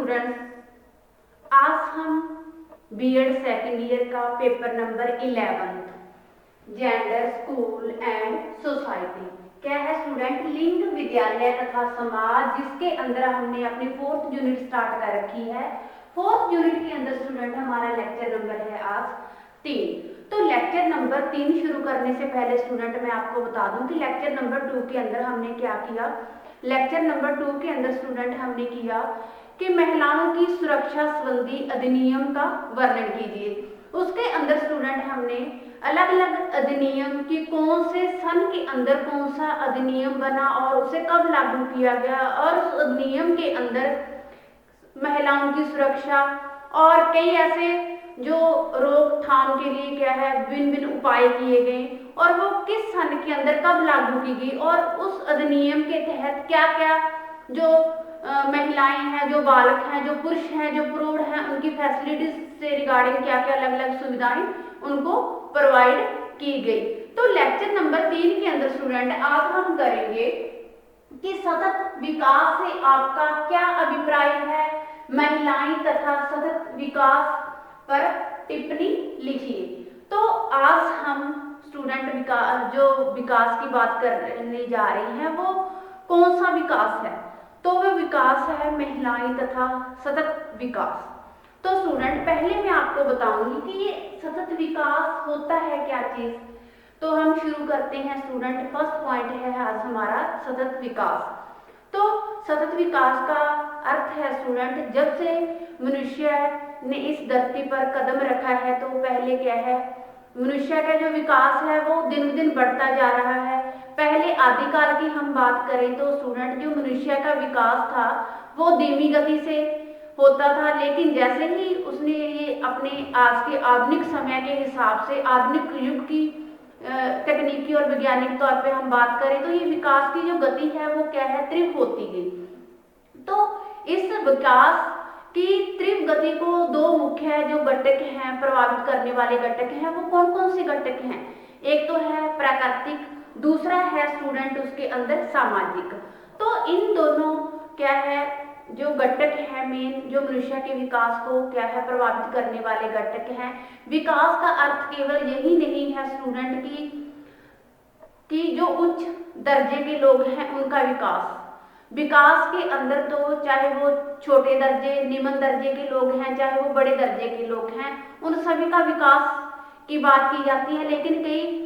Students, आज हम BEd second year का paper number 11 gender school and society क्या है स्टूडेंट, लिंग विद्यालय तथा समाज, जिसके अंदर हमने अपनी 4th यूनिट स्टार्ट कर रखी है। 4th यूनिट के अंदर स्टूडेंट हमारा लेक्चर नंबर है आज 3। तो लेक्चर नंबर 3 शुरू करने से पहले स्टूडेंट मैं आपको बता दूं कि लेक्चर नंबर 2 के अंदर हमने क्या किया। लेक्चर नंबर 2 के अंदर स्टूडेंट हमने किया कि महिलाओं की सुरक्षा संबंधी अधिनियम का वर्णन कीजिए। उसके अंदर स्टूडेंट हमने अलग अलग अधिनियम की कौन से सन के अंदर कौन सा अधिनियम बना और उसे कब लागू किया गया, और उस अधिनियम के अंदर महिलाओं की सुरक्षा और कई ऐसे जो रोकथाम के लिए क्या है भिन्न भिन्न उपाय किए गए और वो किस सन के अंदर कब लागू की गई, और उस अधिनियम के तहत क्या क्या जो महिलाएं हैं, जो बालक हैं, जो पुरुष हैं, जो प्रौढ़ हैं, उनकी फैसिलिटीज से रिगार्डिंग क्या क्या अलग अलग सुविधाएं उनको प्रोवाइड की गई। तो लेक्चर नंबर 3 के अंदर स्टूडेंट आज हम करेंगे कि सतत विकास से आपका क्या अभिप्राय है, महिलाएं तथा सतत विकास पर टिप्पणी लिखिए। तो आज हम स्टूडेंट विकास जो विकास की बात करने जा रही हैं वो कौन सा विकास है, तो वह विकास है महिलाएं तथा सतत विकास। तो स्टूडेंट पहले मैं आपको बताऊंगी कि ये सतत विकास होता है क्या चीज। तो हम शुरू करते हैं स्टूडेंट, फर्स्ट पॉइंट है आज हमारा सतत विकास। तो सतत विकास का अर्थ है स्टूडेंट, जब से मनुष्य ने इस धरती पर कदम रखा है तो पहले क्या है, मनुष्य का जो विकास है वो दिन दिन बढ़ता जा रहा है। पहले आदिकाल की हम बात करें तो स्टूडेंट जो मनुष्य का विकास था वो धीमी गति से होता था, लेकिन जैसे ही उसने ये अपने आज के आधुनिक समय के हिसाब से आधुनिक युग की तकनीकी और वैज्ञानिक तौर पे हम बात करें तो ये विकास की जो गति है वो क्या है, तीव्र होती गई। तो इस विकास की तीव्र गति को दो मुख्य जो घटक हैं, प्रभावित करने वाले घटक हैं, वो कौन कौन से घटक हैं। एक तो है प्राकृतिक, दूसरा है स्टूडेंट उसके अंदर सामाजिक। तो इन दोनों क्या है जो घटक है मेन, जो मनुष्य के विकास को क्या है प्रभावित करने वाले घटक हैं। विकास का अर्थ केवल यही नहीं है स्टूडेंट कि जो उच्च दर्जे के लोग हैं उनका विकास। विकास के अंदर तो चाहे वो छोटे दर्जे निम्न दर्जे के लोग हैं, चाहे वो बड़े दर्जे के लोग हैं, उन सभी का विकास की बात की जाती है। लेकिन कई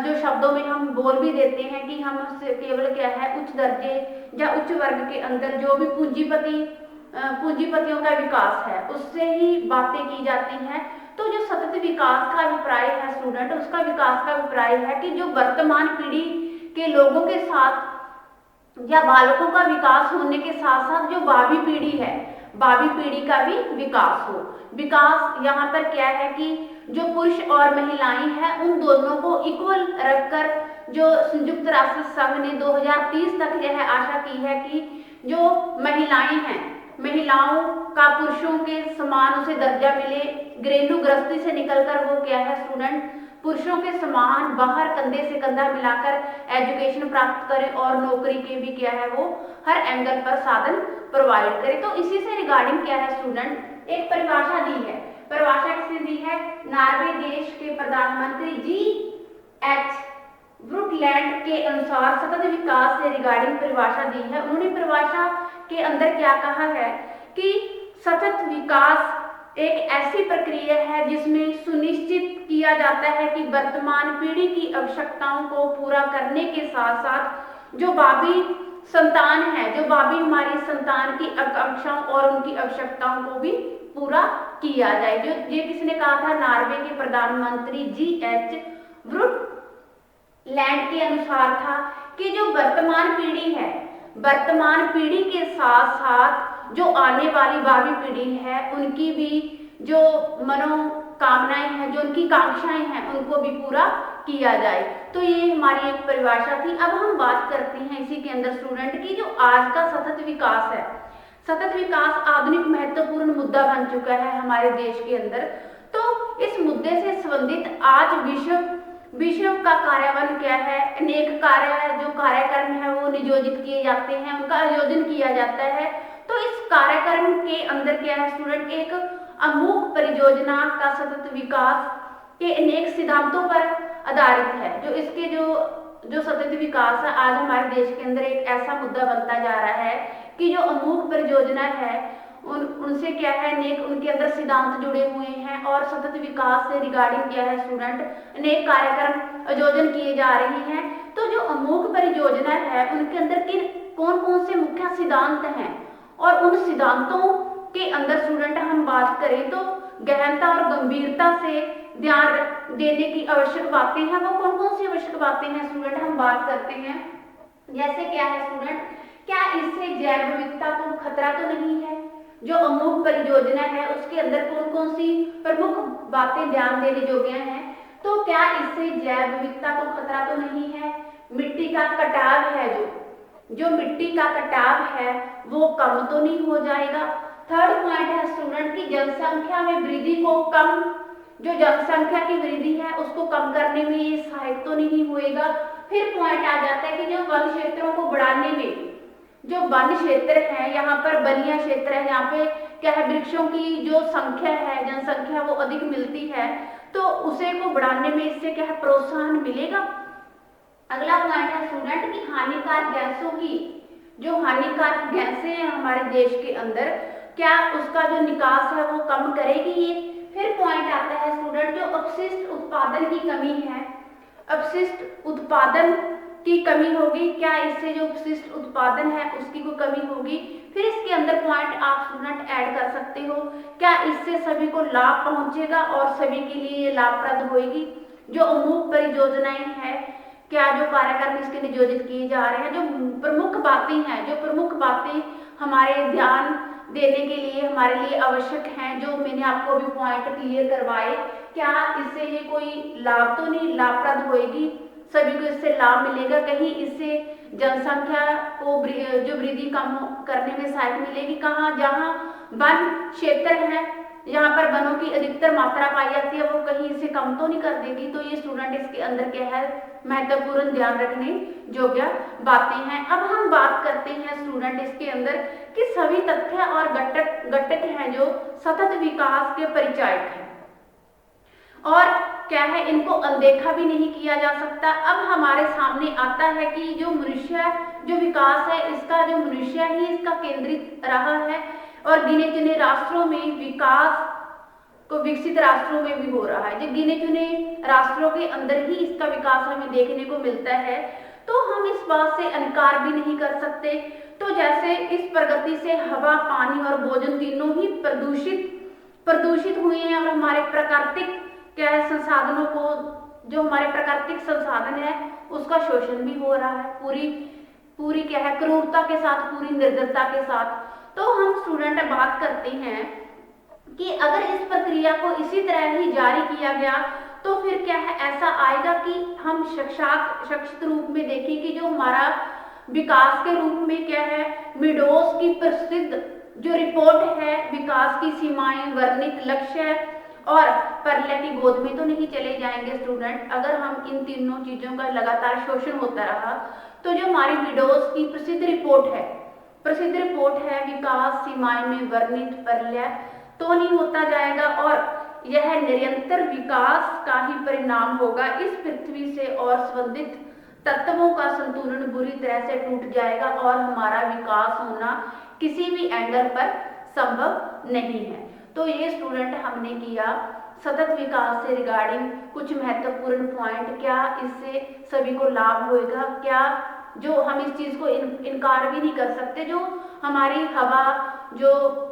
जो शब्दों में हम बोल भी देते हैं कि हम केवल क्या है उच्च दर्जे या उच्च वर्ग के अंदर जो भी पूंजीपतियों का विकास है उससे ही बातें की जाती हैं। तो जो सतत विकास का अभिप्राय है स्टूडेंट, उसका विकास का अभिप्राय है कि जो वर्तमान पीढ़ी के लोगों के साथ या बालकों का विकास होने के साथ साथ जो भावी पीढ़ी है, भावी पीढ़ी का भी विकास हो। विकास यहाँ पर क्या है कि जो पुरुष और महिलाएं हैं उन दोनों को इक्वल रखकर जो संयुक्त राष्ट्र संघ ने 2030 तक यह आशा की है कि जो महिलाएं हैं, महिलाओं का पुरुषों के समान उसे दर्जा मिले, घरेलू गृहस्थी से निकलकर वो क्या है स्टूडेंट पुरुषों के समान बाहर कंधे से कंधा मिलाकर एजुकेशन प्राप्त करे और नौकरी के भी क्या है वो हर एंगल पर साधन प्रोवाइड करे। तो इसी से रिगार्डिंग क्या है स्टूडेंट एक परिभाषा दी है। परिभाषा किसने दी है, नॉर्वे देश के प्रधानमंत्री GH ब्रुकलैंड के अनुसार सतत विकास से रिगार्डिंग परिभाषा दी है। उन्होंने परिभाषा के अंदर क्या कहा है कि सतत विकास एक ऐसी प्रक्रिया है जिसमें सुनिश्चित किया जाता है कि वर्तमान पीढ़ी की आवश्यकताओं को पूरा करने के साथ साथ जो भावी संतान है, जो भावी हमारी संतान की आकांक्षाओं और उनकी आवश्यकताओं को भी पूरा किया जाए। जो ये किसने कहा था, नॉर्वे के प्रधानमंत्री GH ब्रुकलैंड के अनुसार था कि जो वर्तमान पीढ़ी है, वर्तमान पीढ़ी के साथ साथ जो आने वाली भावी पीढ़ी है उनकी भी जो मनोकामनाएं हैं, जो उनकी कांक्षाएं हैं, उनको भी पूरा किया जाए। तो ये हमारी एक परिभाषा थी। अब हम बात करते हैं इसी के अंदर स्टूडेंट की जो आज का सतत विकास है। सतत विकास आधुनिक महत्वपूर्ण मुद्दा बन चुका है हमारे देश के अंदर। तो इस मुद्दे से संबंधित आज विश्व का कार्यान्वयन क्या है, अनेक जो कार्यक्रम है वो नियोजित किए जाते हैं, उनका आयोजन किया जाता है। तो इस कार्यक्रम के अंदर क्या है स्टूडेंट, एक अमूक परियोजना का सतत विकास के अनेक सिद्धांतों पर आधारित है। जो इसके जो सतत विकास है, आज हमारे देश के अंदर एक ऐसा मुद्दा बनता जा रहा है कि जो अमूक परियोजना है उनसे क्या है, अनेक उनके अंदर सिद्धांत जुड़े हुए हैं और सतत विकास से रिगार्डिंग क्या है स्टूडेंट, अनेक कार्यक्रम आयोजन किए जा रहे हैं। तो जो अमूक परियोजना है उनके अंदर किन कौन कौन से मुख्य सिद्धांत हैं, और उन सिद्धांतों के अंदर स्टूडेंट हम बात करें तो गहनता और गंभीरता से ध्यान देने की आवश्यक बातें हैं, वो कौन कौन सी आवश्यक बातें हैं स्टूडेंट हम बात करते हैं। जैसे क्या है स्टूडेंट, क्या इससे जैव विविधता को खतरा तो नहीं है। जो अमूक परियोजना है उसके अंदर कौन कौन सी प्रमुख बातें ध्यान देने योग्य हैं, तो क्या इससे जैव विविधता को खतरा तो नहीं है। मिट्टी का कटाव है, जो मिट्टी का कटाव है वो कम तो नहीं हो जाएगा। थर्ड पॉइंट है स्टूडेंट की जनसंख्या में वृद्धि को कम, जो जनसंख्या की वृद्धि है उसको कम करने में ये सहायक तो नहीं होएगा। फिर पॉइंट आ जाता है कि जो वन क्षेत्रों को बढ़ाने में, जो वन क्षेत्र है यहाँ पर बनिया क्षेत्र है, यहाँ पे क्या है वृक्षों की जो संख्या है, जनसंख्या वो अधिक मिलती है, तो उसे को बढ़ाने में इससे क्या है प्रोत्साहन मिलेगा। अगला पॉइंट है स्टूडेंट की हानिकारक गैसों की, जो हानिकारक गैसें हैं हमारे देश के अंदर, क्या उसका जो निकास है वो कम करेगी ये। फिर पॉइंट आता है स्टूडेंट जो अपशिष्ट उत्पादन की कमी है, अपशिष्ट उत्पादन की कमी होगी, क्या इससे जो अपशिष्ट उत्पादन है उसकी कोई कमी होगी। फिर इसके अंदर पॉइंट आप स्टूडेंट ऐड कर सकते हो, क्या इससे सभी को लाभ पहुंचेगा और सभी के लिए ये लाभप्रद होगी। जो अमूक परियोजनाएं हैं, क्या जो कार्यक्रम इसके नियोजित किए जा रहे हैं, जो प्रमुख बातें हैं, जो प्रमुख बातें हमारे ध्यान देने के लिए हमारे लिए आवश्यक हैं, जो मैंने आपको अभी पॉइंट क्लियर करवाए, क्या इससे ये कोई लाभ तो नहीं, लाभप्रद होएगी, सभी को इससे लाभ मिलेगा, कहीं इससे जनसंख्या को जो वृद्धि कम करने में सहायता मिलेगी। कहाँ, जहाँ वन क्षेत्र है, यहाँ पर वनों की अधिकतर मात्रा पाई जाती है, वो कहीं इसे कम तो नहीं कर देगी। तो ये स्टूडेंट इसके अंदर क्या है महत्वपूर्ण ध्यान रखने योग्य बातें हैं। अब हम बात करते हैं स्टूडेंट इसके अंदर कि सभी तथ्य और घटक हैं जो सतत विकास के परिचायक हैं और क्या है इनको अनदेखा भी नहीं किया जा सकता। अब हमारे सामने आता है कि जो मनुष्य जो विकास है इसका, जो मनुष्य ही इसका केंद्रित रहा है और गिने चुने राष्ट्रों में विकास को विकसित राष्ट्रों में भी हो रहा है। जो गिने चुने राष्ट्रों के अंदर ही इसका विकास हमें देखने को मिलता है, तो हम इस बात से इनकार भी नहीं कर सकते। तो जैसे इस प्रगति से हवा, पानी और भोजन तीनों ही प्रदूषित हुए हैं और हमारे प्राकृतिक क्या है संसाधनों को, जो हमारे प्राकृतिक संसाधन है उसका शोषण भी हो रहा है पूरी क्या है क्रूरता के साथ, पूरी निर्दयता के साथ। तो हम स्टूडेंट बात करते हैं कि अगर इस प्रक्रिया को इसी तरह ही जारी किया गया तो फिर क्या है ऐसा आएगा कि हम शक्षित रूप में देखें कि जो हमारा विकास के रूप में क्या है मीडोस की प्रसिद्ध जो रिपोर्ट है विकास की सीमाएं, वर्णित लक्ष्य और प्रलय की गोद में तो नहीं चले जाएंगे स्टूडेंट। अगर हम इन तीनों चीजों का लगातार शोषण होता रहा तो जो हमारी मीडोस की प्रसिद्ध रिपोर्ट है विकास सीमाएं में वर्णित प्रलय तो नहीं होता जाएगा और यह निरंतर विकास का ही परिणाम होगा। इस पृथ्वी से और संबंधित तत्वों का संतुलन बुरी तरह से टूट जाएगा और हमारा विकास होना किसी भी एंगल पर संभव नहीं है। तो ये स्टूडेंट हमने किया सतत विकास से रिगार्डिंग कुछ महत्वपूर्ण पॉइंट, क्या इससे सभी को लाभ होएगा, क्या जो हम इस चीज को इनकार भी नहीं कर सकते, जो हमारी हवा, जो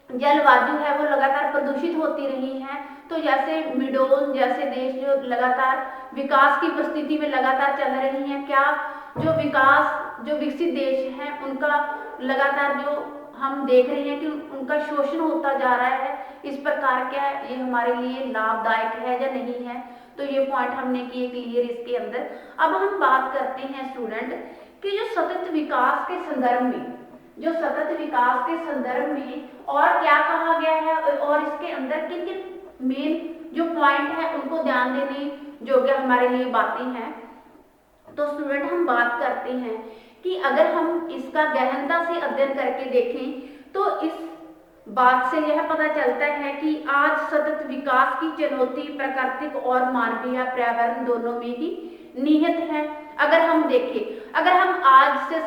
जलवायु है वो लगातार प्रदूषित होती रही है। तो जैसे मीडोस जैसे देश जो लगातार विकास की परिस्थिति में लगातार चल रही हैं, क्या जो विकसित देश हैं उनका लगातार जो हम देख रहे हैं कि उनका शोषण होता जा रहा है, इस प्रकार क्या ये हमारे लिए लाभदायक है या नहीं है। तो ये पॉइंट हमने किए क्लियर इसके अंदर। अब हम बात करते हैं स्टूडेंट कि जो सतत विकास के संदर्भ में और क्या कहा गया है और इसके अंदर किन किन मेन जो पॉइंट है उनको ध्यान देने योग्य हमारे लिए बातें हैं। तो स्टूडेंट हम बात करते हैं कि अगर हम इसका गहनता से अध्ययन करके देखें तो इस बात से यह पता चलता है कि आज सतत विकास की चुनौती प्राकृतिक और मानवीय पर्यावरण दोनों में ही निहित है। अगर हम देखें, अगर हम आज से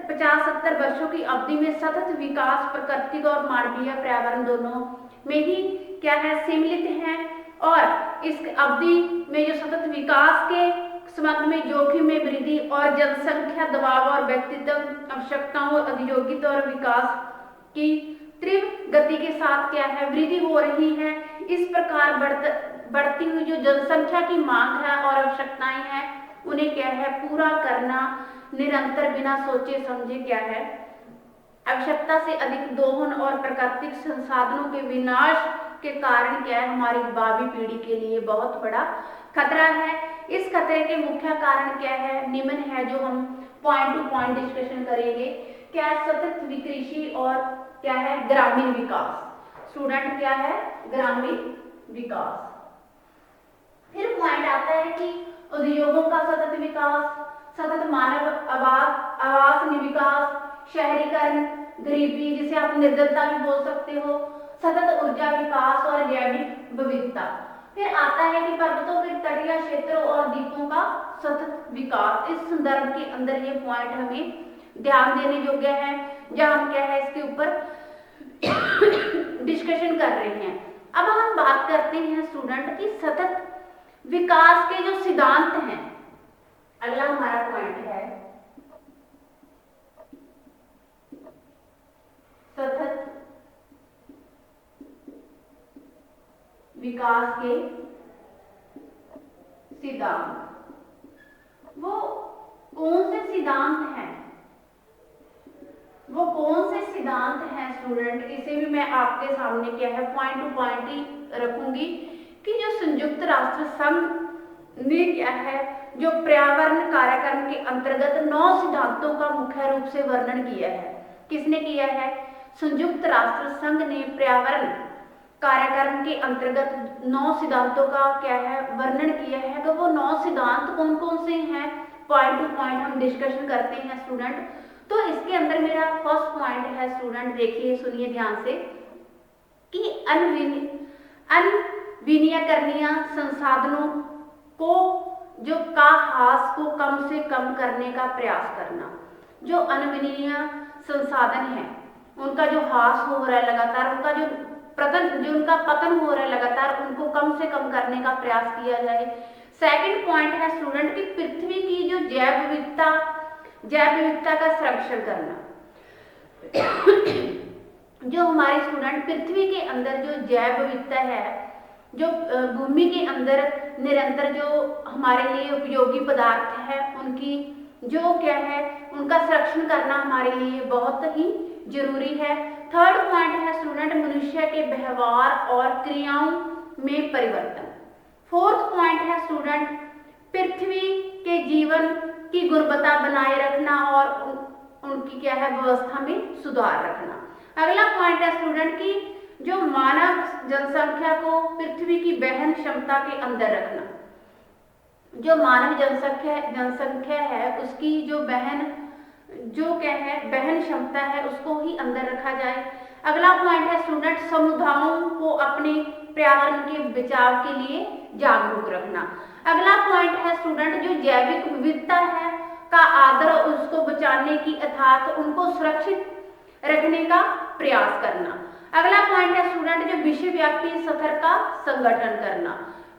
50-70 वर्षों की अवधि में सतत विकास प्राकृतिक और मानवीय पर्यावरण दोनों में ही क्या है, सम्मिलित है, और इस अवधि में जो सतत विकास के संबंध में जोखिम में वृद्धि और जनसंख्या दबाव और व्यक्तिगत आवश्यकताओं, औद्योगिक और विकास की तीव्र गति के साथ क्या है, वृद्धि हो रही है। इस प्रकार बढ़ती हुई जो जनसंख्या की मांग है और आवश्यकताएं हैं, उन्हें क्या है, पूरा करना निरंतर बिना सोचे समझे क्या है, आवश्यकता से अधिक दोहन और प्राकृतिक संसाधनों के विनाश के कारण क्या है, हमारी भावी पीढ़ी के लिए बहुत बड़ा खतरा है। इस खतरे के मुख्य कारण क्या है, निम्न है, जो हम पॉइंट टू पॉइंट डिस्कशन करेंगे। क्या है, सतत विकृषि और क्या है, ग्रामीण विकास। स्टूडेंट क्या है, ग्रामीण विकास। फिर पॉइंट आता है कि उद्योगों का सतत विकास, सतत मानव आवास विकास, शहरीकरण, गरीबी, जिसे आप निर्धनता भी बोल सकते हो, सतत ऊर्जा विकास और जैविक विविधता। फिर आता है कि पर्वतों के तटीय क्षेत्रों और द्वीपों का सतत विकास। इस संदर्भ के अंदर ये पॉइंट हमें ध्यान देने योग्य है, जहां हम क्या है, इसके ऊपर डिस्कशन कर रहे हैं। अब हम बात करते हैं स्टूडेंट की सतत विकास के जो सिद्धांत हैं। अगला हमारा पॉइंट है सतत विकास के सिद्धांत। वो कौन से सिद्धांत हैं, वो कौन से सिद्धांत हैं स्टूडेंट, इसे भी मैं आपके सामने क्या है, पॉइंट टू पॉइंट ही रखूंगी। कि जो संयुक्त राष्ट्र संघ ने क्या है, जो पर्यावरण कार्यक्रम के अंतर्गत 9 सिद्धांतों का मुख्य रूप से वर्णन किया है। किसने किया है, संयुक्त राष्ट्र संघ ने पर्यावरण कार्यक्रम के अंतर्गत 9 सिद्धांतों का क्या है, वर्णन किया है। तो वो 9 सिद्धांत कौन कौन से हैं, पॉइंट टू पॉइंट हम डिस्कशन करते हैं स्टूडेंट। तो इसके अंदर मेरा फर्स्ट पॉइंट है स्टूडेंट, देखिए सुनिए ध्यान से, कि अनविनियमकरणीय संसाधनों को जो का ह्रास को कम से कम करने का प्रयास करना। जो अनविनियम संसाधन है, उनका जो ह्रास हो रहा है लगातार, उनका जो उनका पतन हो रहा है लगातार, उनको कम से कम करने का प्रयास किया जाए। सेकंड पॉइंट है स्टूडेंट की पृथ्वी की जो जैव विविधता का संरक्षण करना। जो हमारे स्टूडेंट पृथ्वी के अंदर जो जैव विविधता है, जो भूमि के अंदर निरंतर जो हमारे लिए उपयोगी पदार्थ है, उनकी जो क्या है, उनका संरक्षण करना हमारे लिए बहुत ही जरूरी है। थर्ड पॉइंट है स्टूडेंट मनुष्य के व्यवहार और क्रियाओं में परिवर्तन। फोर्थ पॉइंट है स्टूडेंट पृथ्वी के जीवन की गुणवत्ता बनाए रखना और उनकी क्या है, व्यवस्था में सुधार रखना। अगला पॉइंट है स्टूडेंट की जो मानव जनसंख्या को पृथ्वी की वहन क्षमता के अंदर रखना। जो मानव जनसंख्या है, उसकी जो क्या है, वहन क्षमता है, उसको ही अंदर रखा जाए। अगला पॉइंट है स्टूडेंट समुदायों को अपने पर्यावरण के बचाव के लिए जागरूक रखना। अगला पॉइंट है स्टूडेंट जो जैविक विविधता है का आदर, उसको बचाने की अर्थात उनको सुरक्षित रखने का प्रयास करना। अगला पॉइंट है स्टूडेंट जो विश्वव्यापी स्तर का संगठन करना।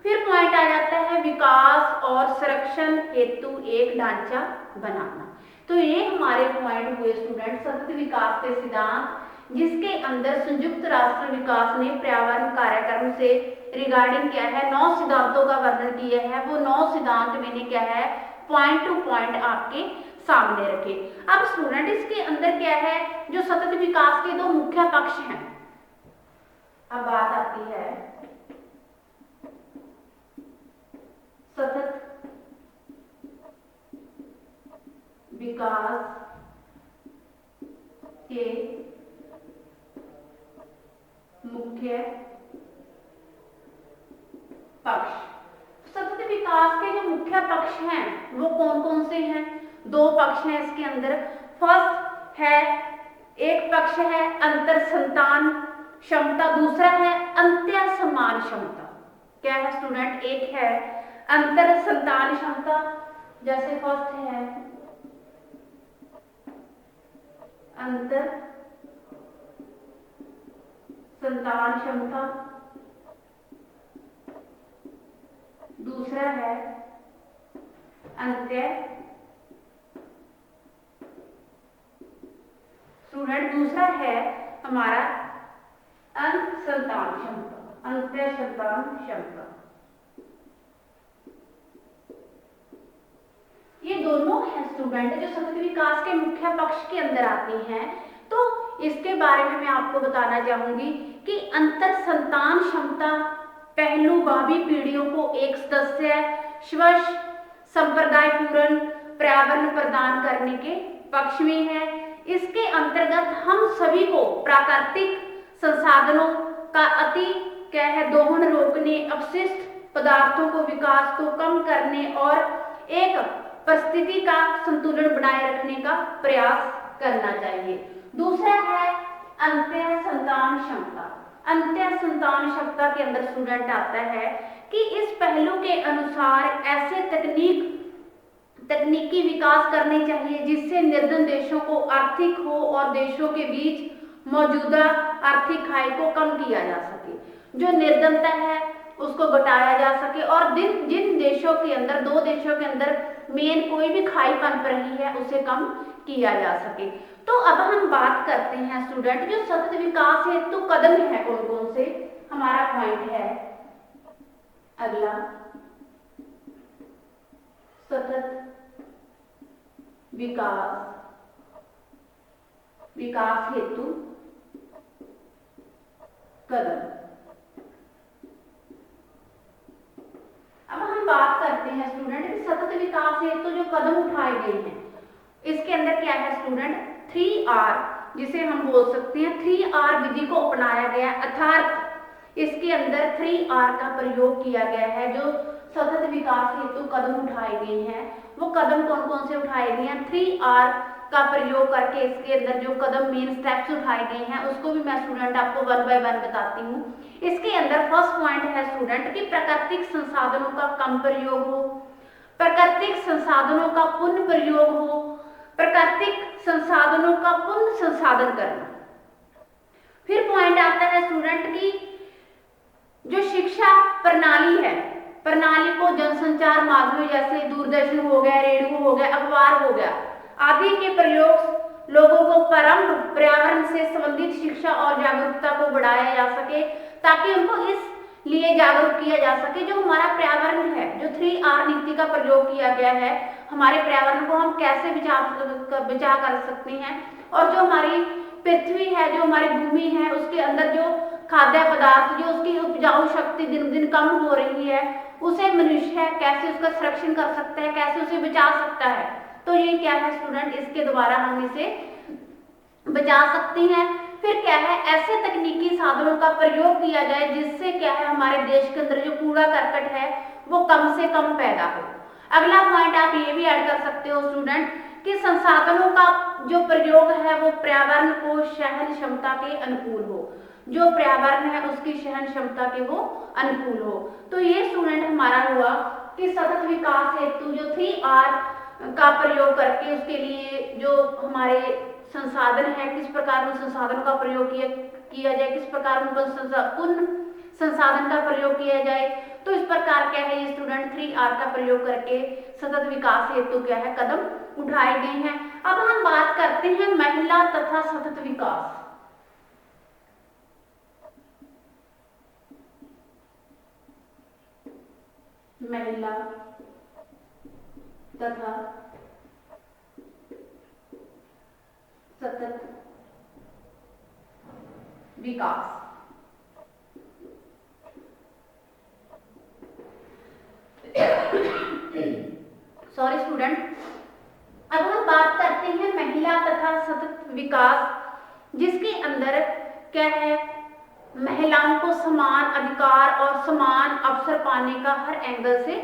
फिर पॉइंट आ जाता है विकास और संरक्षण हेतु एक ढांचा बनाना। तो ये हमारे पॉइंट हुए स्टूडेंट सतत विकास के सिद्धांत, जिसके अंदर संयुक्त राष्ट्र विकास ने पर्यावरण कार्यक्रम से रिगार्डिंग क्या है, 9 सिद्धांतों का वर्णन किया है। वो 9 सिद्धांत मैंने क्या है, पॉइंट टू पॉइंट आपके सामने रखे। अब स्टूडेंट इसके अंदर क्या है, जो सतत विकास के 2 मुख्य पक्ष हैं। अब बात आती है सतत विकास के मुख्य पक्ष। सतत विकास के जो मुख्य पक्ष हैं वो कौन कौन से हैं? 2 पक्ष हैं इसके अंदर। फर्स्ट है एक पक्ष है अंतर संतान क्षमता, दूसरा है अंत्य समान क्षमता। क्या है स्टूडेंट? एक है अंतर संतान क्षमता, जैसे फर्स्ट है अंतर संतान क्षमता, दूसरा है अंत्य स्टूडेंट, दूसरा है हमारा अंत संतान क्षमता, अंत्य संतान क्षमता। ये दोनों है स्टूडेंट जो सतत विकास के मुख्य पक्ष के अंदर आती हैं। तो इसके बारे में मैं आपको बताना चाहूंगी कि अंतर संतान क्षमता पहलुभावी पीढ़ियों को एक सदस्य स्वच्छ संप्रदाय पूर्ण पर्यावरण प्रदान करने के पक्ष में है। इसके अंतर्गत हम सभी को प्राकृतिक संसाधनों का अति क्या है दोहन रोकने, अपशिष्ट पदार्थों को विकास को कम करने और एक परिस्थिति का संतुलन बनाए रखने का प्रयास करना चाहिए। दूसरा है अंत्य संतान क्षमता। अंत्य संतान क्षमता के अंदर स्टूडेंट आता है कि इस पहलू के अनुसार ऐसे तकनीकी विकास करने चाहिए जिससे निर्धन देशों को आर्थिक हो और देशों के बीच मौजूदा आर्थिक खाई को कम किया जा सके, जो निर्धनता है उसको घटाया जा सके और जिन देशों के अंदर, दो देशों के अंदर मेन कोई भी खाई पनप रही है उसे कम किया जा सके। तो अब हम बात करते हैं स्टूडेंट जो सतत विकास हेतु कदम है कौन कौन से। हमारा पॉइंट है अगला सतत विकास हेतु कदम। अब हम बात करते हैं स्टूडेंट कि सतत विकास हेतु जो कदम उठाए गए हैं इसके अंदर क्या है स्टूडेंट 3R, जिसे हम बोल सकते हैं 3R विधि को अपनाया गया, अर्थात इसके अंदर 3R का प्रयोग किया गया है। जो सतत विकास हेतु कदम उठाए गए हैं वो कदम कौन कौन से उठाए गए हैं, 3R का प्रयोग करके इसके अंदर जो कदम मेन स्टेप्स उठाए गए हैं उसको भी मैं स्टूडेंट आपको 1 बाय 1 बताती हूँ। इसके अंदर फर्स्ट पॉइंट है स्टूडेंट कि प्राकृतिक संसाधनों का कम प्रयोग हो, प्राकृतिक संसाधनों का पुनः प्रयोग हो, प्राकृतिक संसाधनों का पुनः संसाधन करना। फिर पॉइंट आता है स्टूडेंट की जो शिक्षा प्रणाली है, प्रणाली को जनसंचार माध्यमों जैसे दूरदर्शन हो गया, रेडियो हो गया, अखबार हो गया आदि के प्रयोग लोगों को परम पर्यावरण से संबंधित शिक्षा और जागरूकता को बढ़ाया जा सके, ताकि उनको इस लिए जागरूक किया जा सके जो हमारा पर्यावरण है। जो 3R नीति का प्रयोग किया गया है, हमारे पर्यावरण को हम कैसे बचा कर सकते हैं और जो हमारी पृथ्वी है, जो हमारी भूमि है, उसके अंदर जो खाद्य पदार्थ, जो उसकी उपजाऊ शक्ति दिन दिन कम हो रही है, उसे मनुष्य कैसे उसका संरक्षण कर सकता है, कैसे उसे बचा सकता है। तो ये क्या है स्टूडेंट, इसके द्वारा हम इसे बचा सकते हैं। फिर क्या है, ऐसे तकनीकी साधनों का प्रयोग किया जाए जिससे क्या है हमारे देश के अंदर जो कूड़ा करकट है वो कम से कम पैदा हो। अगला पॉइंट आप ये भी ऐड कर सकते हो स्टूडेंट कि संसाधनों का जो प्रयोग है वो पर्यावरण को सहन क्षमता के अनुकूल हो, जो पर्यावरण है उसकी सहन क्षमता के वो अनुकूल हो। तो ये स्टूडेंट हमारा हुआ कि सतत विकास हेतु जो 3R का प्रयोग करके उसके लिए जो हमारे संसाधन है किस प्रकार उन संसाधनों का प्रयोग किया जाए, किस प्रकार उन संसाधन का प्रयोग किया जाए। तो इस प्रकार क्या है ये स्टूडेंट 3R का प्रयोग करके सतत विकास हेतु क्या है कदम उठाए गए हैं। अब हम बात करते हैं महिला तथा सतत विकास। महिला तथा सतत विकास। सॉरी स्टूडेंट, अब हम बात करते हैं महिला तथा सतत विकास, जिसके अंदर क्या है महिलाओं को समान अधिकार और समान अवसर पाने का हर एंगल से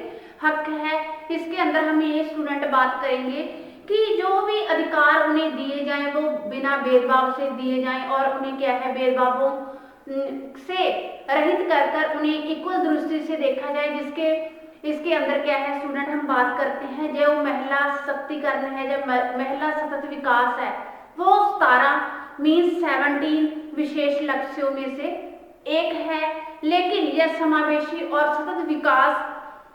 हक है। इसके अंदर हम ये स्टूडेंट बात करेंगे कि जो भी अधिकार उन्हें दिए जाएं वो बिना भेदभाव से दिए जाएं और उन्हें क्या है भेदभावों से रहित कर कर उन्हें इक्वल दृष्टि से देखा जाए। जिसके इसके अंदर क्या है स्टूडेंट, हम बात करते हैं जो महिला सशक्तिकरण है, जब महिला सतत विकास है, वो 17 मीन्स 17 विशेष लक्ष्यों में से एक है, लेकिन यह समावेशी और सतत विकास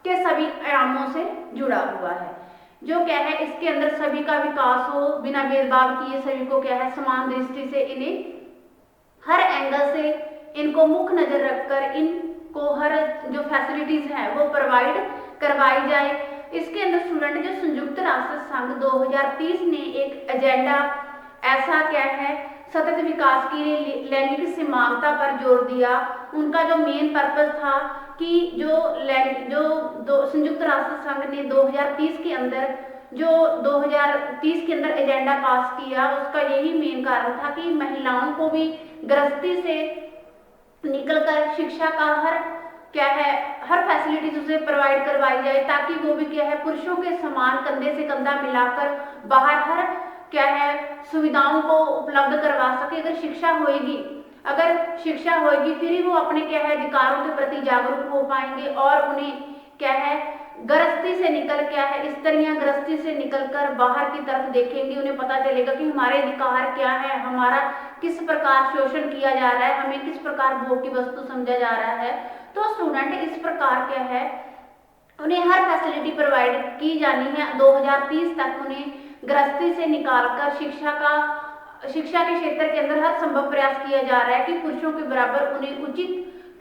के सभी आयामों से जुड़ा हुआ है। जो क्या है इसके अंदर सभी का विकास हो बिना भेदभाव किए, सभी को क्या है समान दृष्टि से इन्हें हर एंगल से इनको मुख्य नजर रखकर इनको हर जो फैसिलिटीज है वो प्रोवाइड करवाई जाए। इसके अंदर स्टूडेंट जो संयुक्त राष्ट्र संघ 2030 ने एक एजेंडा ऐसा क्या है सतत विकास की लैंगिक समानता पर जोर दिया। उनका जो मेन पर्पस था कि जो संयुक्त राष्ट्र संघ ने 2030 के अंदर जो 2030 के अंदर एजेंडा पास किया, उसका यही मेन कारण था कि महिलाओं को भी गृहस्थी से निकलकर शिक्षा का हर फैसिलिटीज उसे प्रोवाइड करवाई जाए, ताकि वो भी क्या है पुरुषों के समान कंधे से कंधा मिलाकर बाहर हर सुविधाओं को उपलब्ध करवा सके। अगर शिक्षा होगी फिर ही वो अपने अधिकारों के प्रति जागरूक हो पाएंगे और उन्हें गृहस्थी से निकल स्त्रियां गृहस्थी से निकलकर बाहर की तरफ देखेंगी, उन्हें पता चलेगा कि हमारे अधिकार क्या है, हमारा किस प्रकार शोषण किया जा रहा है, हमें किस प्रकार भोग की वस्तु समझा जा रहा है। तो स्टूडेंट इस प्रकार उन्हें हर फैसिलिटी प्रोवाइड की जानी है। 2030 तक उन्हें गृहस्थी से निकालकर शिक्षा के क्षेत्र के अंदर हर संभव प्रयास किया जा रहा है कि पुरुषों के बराबर उन्हें उचित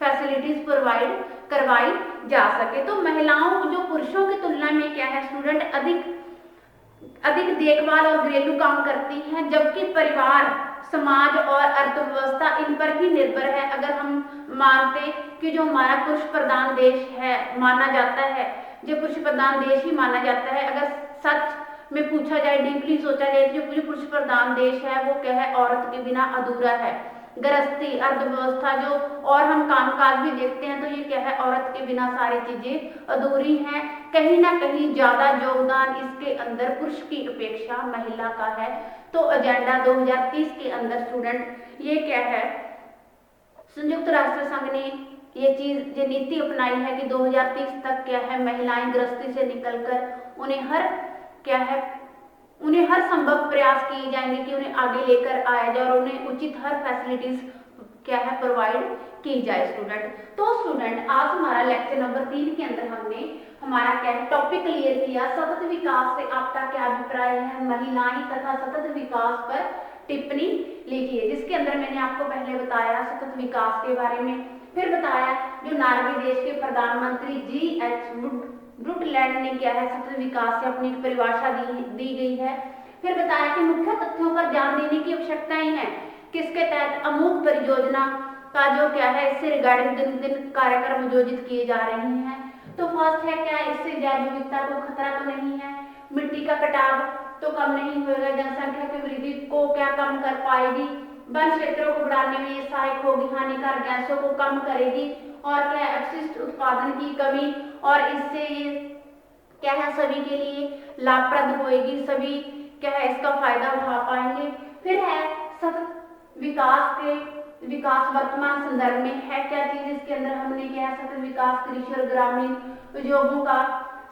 फैसिलिटीज प्रोवाइड करवाई जा सके। तो महिलाओं जो पुरुषों की तुलना में स्टूडेंट अधिक देखभाल और घरेलू काम करती हैं, जबकि परिवार, समाज और अर्थव्यवस्था इन पर ही निर्भर है। अगर हम मानते कि जो हमारा पुरुष प्रधान देश है माना जाता है, जो पुरुष प्रधान देश ही माना जाता है, अगर सच में पूछा जाए, डीपली सोचा जाए, जो पुरुष प्रधान देश है वो औरत के बिना अधूरा है। गृहस्थी, अर्थव्यवस्था जो और हम कामकाज भी देखते हैं तो ये औरत के बिना सारी चीजें अधूरी हैं। कहीं ना कहीं ज्यादा योगदान इसके अंदर पुरुष की अपेक्षा महिला का है। तो एजेंडा 2030 के अंदर स्टूडेंट ये संयुक्त राष्ट्र संघ ने ये नीति अपनाई है कि 2030 तक महिलाएं गृहस्थी से निकलकर उन्हें हर संभव प्रयास किए जाएंगे कि उन्हें आगे लेकर आया जाए और उन्हें उचित हर फैसिलिटीज प्रोवाइड की जाए स्टूडेंट। तो स्टूडेंट आज हमारा लेक्चर नंबर 3 के अंदर हमने हमारा टॉपिक क्लियर किया। सतत विकास से आपका क्या अभिप्राय है, महिलाएं तथा सतत विकास पर टिप्पणी लिखिए। जिसके अंदर मैंने आपको पहले बताया सतत विकास के बारे में, फिर बताया जो नॉर्वे देश के प्रधानमंत्री जी.एच. ब्रुटलैंड ने सतत विकास से अपनी परिभाषा दी गई है। फिर बताया कि मुख्य तथ्यों पर ध्यान देने की आवश्यकताएं हैं, किसके तहत अमूक परियोजना का जो इससे रिगार्डिंग दिन कार्यक्रम आयोजित किए जा रहे हैं। तो फर्स्ट है इससे जैव विविधता को खतरा तो नहीं है, मिट्टी का कटाव तो कम नहीं होगा, जनसंख्या की वृद्धि को कम कर पाएगी, वन क्षेत्रों को बढ़ाने में ये सहायक होगी, हानिकारक गैसों को कम करेगी और अपशिष्ट उत्पादन की कमी, और इससे ये सभी के लिए लाभप्रद होएगी, सभी इसका फायदा उठा पाएंगे। फिर है सतत विकास वर्तमान संदर्भ में है क्या चीज, इसके अंदर हमने सतत विकास कृषि और ग्रामीण उद्योगों का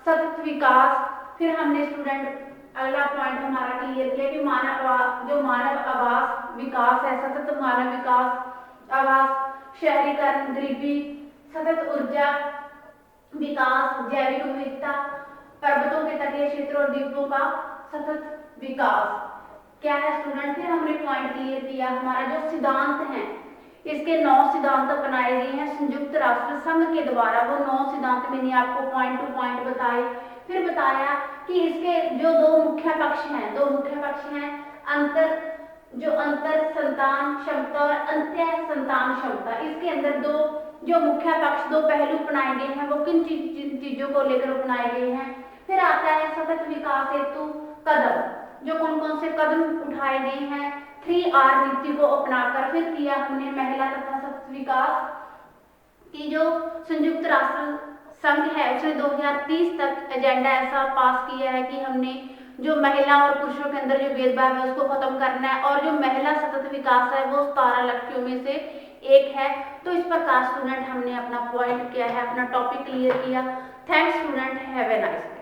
सतत विकास। फिर हमने स्टूडेंट अगला पॉइंट हमारा क्लियर किया कि मानव आवास विकास है, सतत मानव विकास आवास, शहरीकरण, गरीबी, सतत ऊर्जा विकास, जैविक विविधता, पर्वतों के तटीय क्षेत्रों और द्वीपों का सतत विकास स्टूडेंट। फिर हमने पॉइंट क्लियर किया हमारा जो सिद्धांत हैं, इसके 9 सिद्धांत अपनाए गए हैं संयुक्त राष्ट्र संघ के द्वारा। वो 9 सिद्धांत मैंने आपको पॉइंट टू पॉइंट बताए। फिर बताया कि इसके जो दो मुख्य पक्ष हैं अंतर संतान क्षमता और अंत्य संतान क्षमता। इसके अंदर दो मुख्य पक्ष, दो पहलू अपनाए गए हैं, वो किन चीजों को लेकर अपनाए गए हैं। फिर आता है सतत विकास हेतु कदम, जो कौन कौन से कदम उठाए गए हैं 3R नीति को अपनाकर। फिर किया हमने महिला तथा सतत विकास की जो संयुक्त राष्ट्र संघ है उसने 2030 तक एजेंडा ऐसा पास किया है कि हमने जो महिला और पुरुषों के अंदर जो भेदभाव है उसको खत्म करना है, और जो महिला सतत विकास है वो 17 लक्ष्यों में से एक है। तो इस प्रकार स्टूडेंट हमने अपना पॉइंट किया है, अपना टॉपिक क्लियर किया। Thanks student, have a nice.